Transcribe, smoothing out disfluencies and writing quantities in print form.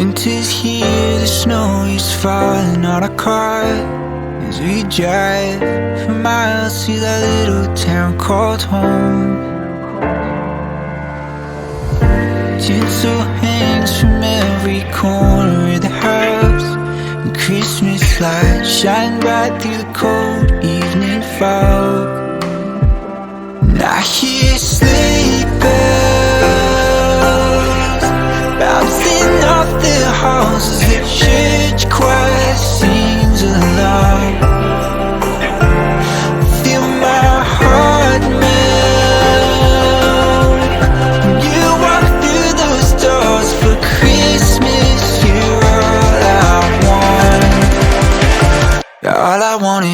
Winter's here, the snow is falling on our car as we drive for miles to that little town called home. Tinsel hangs from every corner of the house, and Christmas lights shine bright through the cold evening fog. And I hear sleigh bells bouncing off the halls as the church choir sings along. Feel my heart melt when you walk through those doors. For Christmas, you're all I want. All I want